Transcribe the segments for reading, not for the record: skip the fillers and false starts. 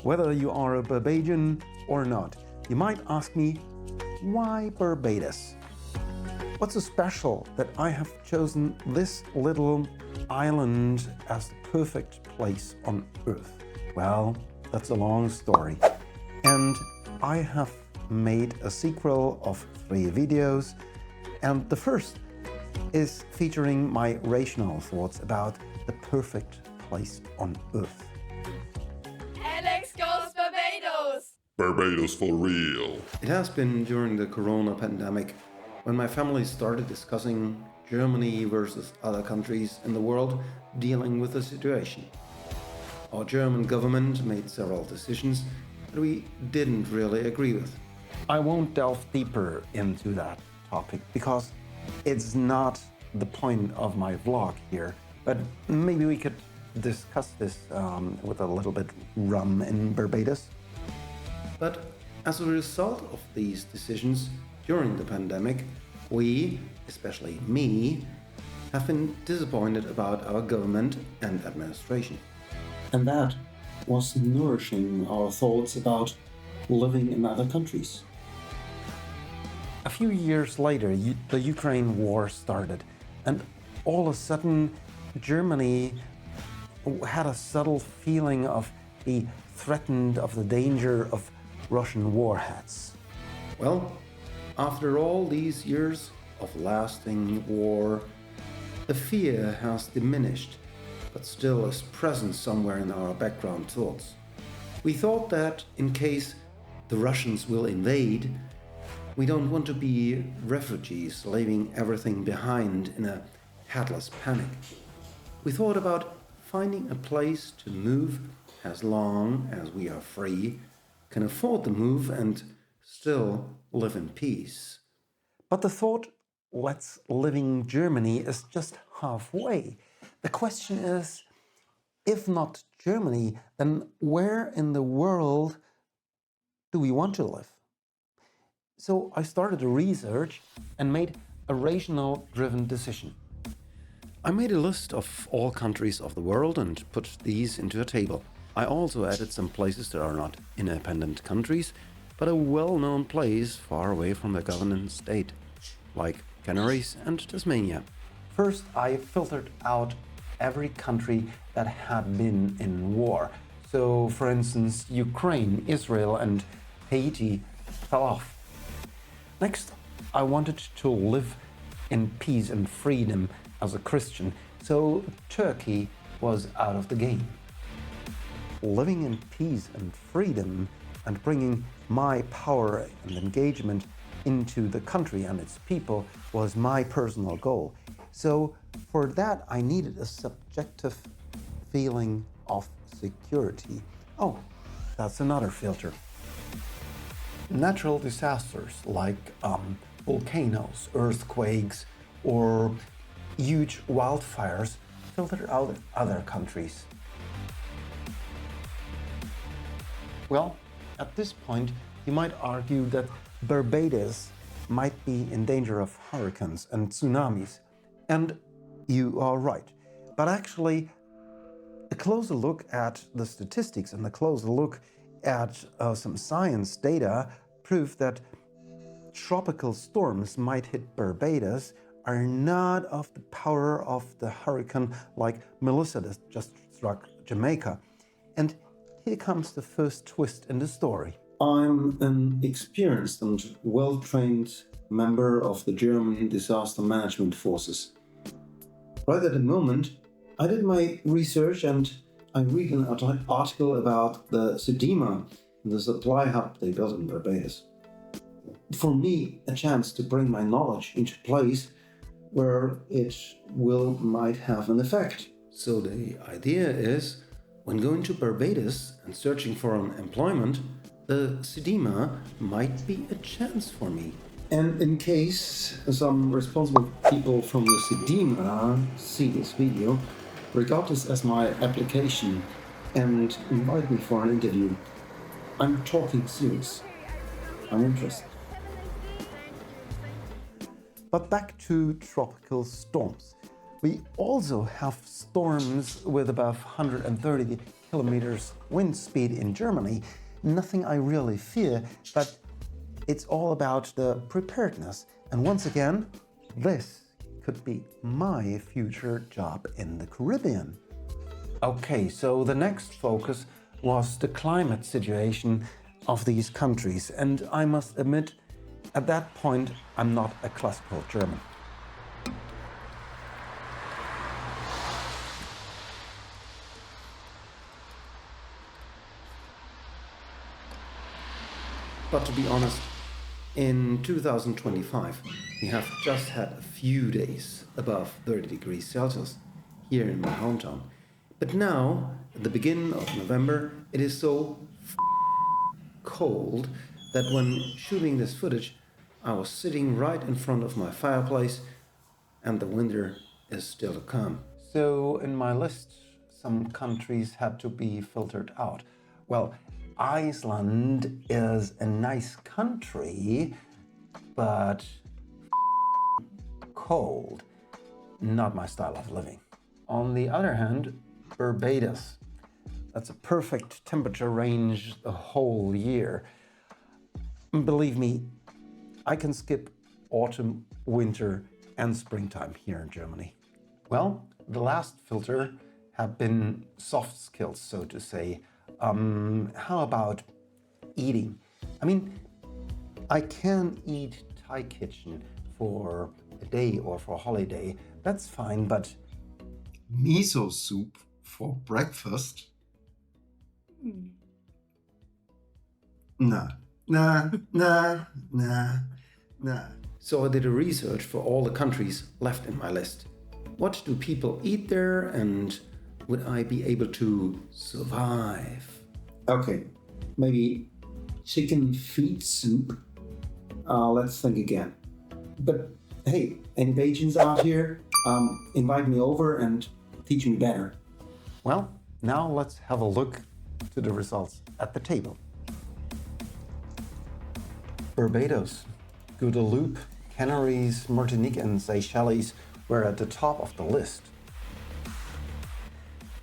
Whether you are a Barbadian or not, you might ask me, why Barbados? What's so special that I have chosen this little island as the perfect place on Earth? Well, that's a long story. And I have made a sequel of 3 videos, and the first is featuring my rational thoughts about the perfect place on Earth. Alex goes Barbados! Barbados for real. It has been during the corona pandemic when my family started discussing Germany versus other countries in the world dealing with the situation. Our German government made several decisions that we didn't really agree with. I won't delve deeper into that topic because it's not the point of my vlog here, but maybe we could discuss this with a little bit rum in Barbados. But as a result of these decisions during the pandemic, we, especially me, have been disappointed about our government and administration. And that was nourishing our thoughts about living in other countries. A few years later, the Ukraine war started, and all of a sudden, Germany had a subtle feeling of being threatened, of the danger of Russian warheads. Well, after all these years of lasting war, the fear has diminished, but still is present somewhere in our background thoughts. We thought that in case the Russians will invade, we don't want to be refugees leaving everything behind in a headless panic. We thought about finding a place to move as long as we are free, can afford the move, and still live in peace. But the thought, let's live in Germany, is just halfway. The question is, if not Germany, then where in the world do we want to live? So I started a research and made a rational-driven decision. I made a list of all countries of the world and put these into a table. I also added some places that are not independent countries, but a well-known place far away from the government state, like Canaries and Tasmania. First, I filtered out every country that had been in war. So, for instance, Ukraine, Israel, and Haiti fell off. Next, I wanted to live in peace and freedom as a Christian, so Turkey was out of the game. Living in peace and freedom and bringing my power and engagement into the country and its people was my personal goal. So for that, I needed a subjective feeling of security. Oh, that's another filter. Natural disasters like volcanoes, earthquakes, or huge wildfires filter out other countries. Well, at this point, you might argue that Barbados might be in danger of hurricanes and tsunamis, and you are right. But actually, a closer look at the statistics and a closer look at some science data prove that tropical storms might hit Barbados are not of the power of the hurricane like Melissa that just struck Jamaica. And here comes the first twist in the story. I'm an experienced and well-trained member of the German disaster management forces. Right at the moment, I did my research and I read an article about the Sedima, the supply hub they built in Barbados. For me, a chance to bring my knowledge into place where it might have an effect. So the idea is, when going to Barbados and searching for an employment, the Sedima might be a chance for me. And in case some responsible people from the Sedima see this video, regard this as my application and invite me for an interview. I'm talking serious. I'm interested. But back to tropical storms. We also have storms with above 130 kilometers wind speed in Germany, nothing I really fear, but it's all about the preparedness. And once again, this could be my future job in the Caribbean. Okay, so the next focus was the climate situation of these countries. And I must admit, at that point, I'm not a classical German. But to be honest, in 2025, we have just had a few days above 30 degrees Celsius here in my hometown. But now, at the beginning of November, it is so cold that when shooting this footage, I was sitting right in front of my fireplace and the winter is still to come. So in my list, some countries had to be filtered out. Well, Iceland is a nice country, but cold. Not my style of living. On the other hand, Barbados. That's a perfect temperature range the whole year. Believe me, I can skip autumn, winter, and springtime here in Germany. Well, the last filter have been soft skills, so to say. How about eating? I mean, I can eat Thai kitchen for a day or for a holiday. That's fine, but miso soup for breakfast? Nah. So I did a research for all the countries left in my list. What do people eat there and would I be able to survive? Okay, maybe chicken feet soup. Let's think again. But hey, any Bajans out here? Invite me over and teach me better. Well, now let's have a look to the results at the table. Barbados, Guadeloupe, Canaries, Martinique and Seychelles were at the top of the list.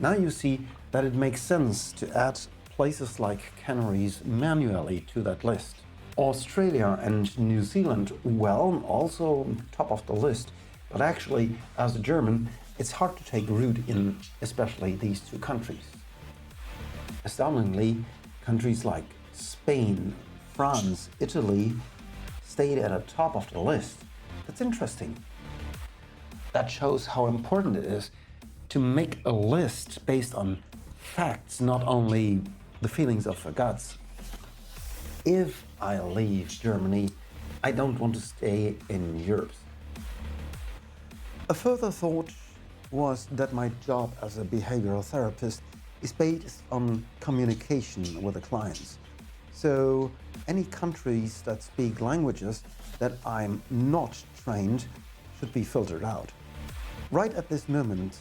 Now you see that it makes sense to add places like Canaries manually to that list. Australia and New Zealand, well, also top of the list, but actually, as a German, it's hard to take root in especially these two countries. Astoundingly, countries like Spain, France, Italy stayed at the top of the list. That's interesting. That shows how important it is to make a list based on facts, not only the feelings of the guts. If I leave Germany, I don't want to stay in Europe. A further thought was that my job as a behavioral therapist is based on communication with the clients. So any countries that speak languages that I'm not trained should be filtered out. Right at this moment,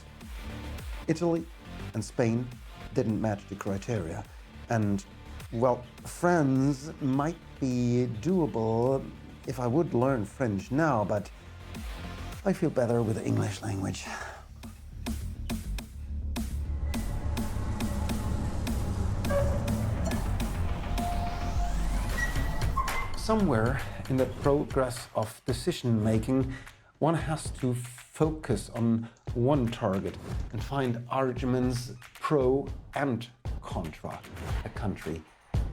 Italy and Spain didn't match the criteria. And, well, France might be doable if I would learn French now, but I feel better with the English language. Somewhere in the progress of decision making, one has to focus on one target and find arguments pro and contra a country.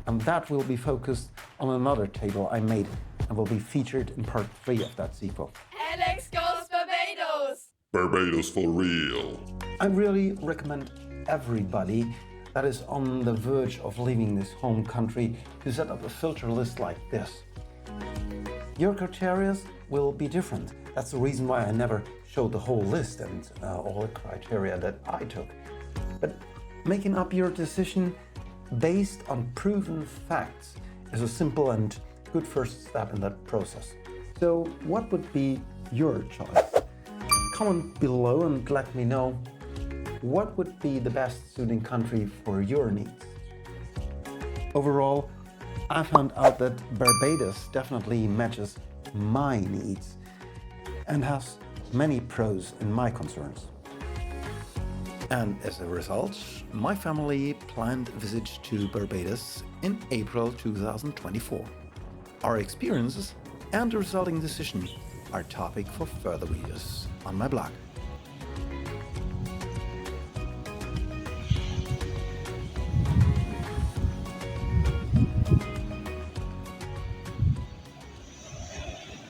And that will be focused on another table I made and will be featured in part 3 of that sequel. Alex goes Barbados! Barbados for real. I really recommend everybody that is on the verge of leaving this home country to set up a filter list like this. Your criteria will be different. That's the reason why I never showed the whole list and all the criteria that I took. But making up your decision based on proven facts is a simple and good first step in that process. So what would be your choice? Comment below and let me know what would be the best suiting country for your needs. Overall, I found out that Barbados definitely matches my needs and has many pros in my concerns. And as a result, my family planned a visit to Barbados in April 2024. Our experiences and the resulting decision are topic for further videos on my blog.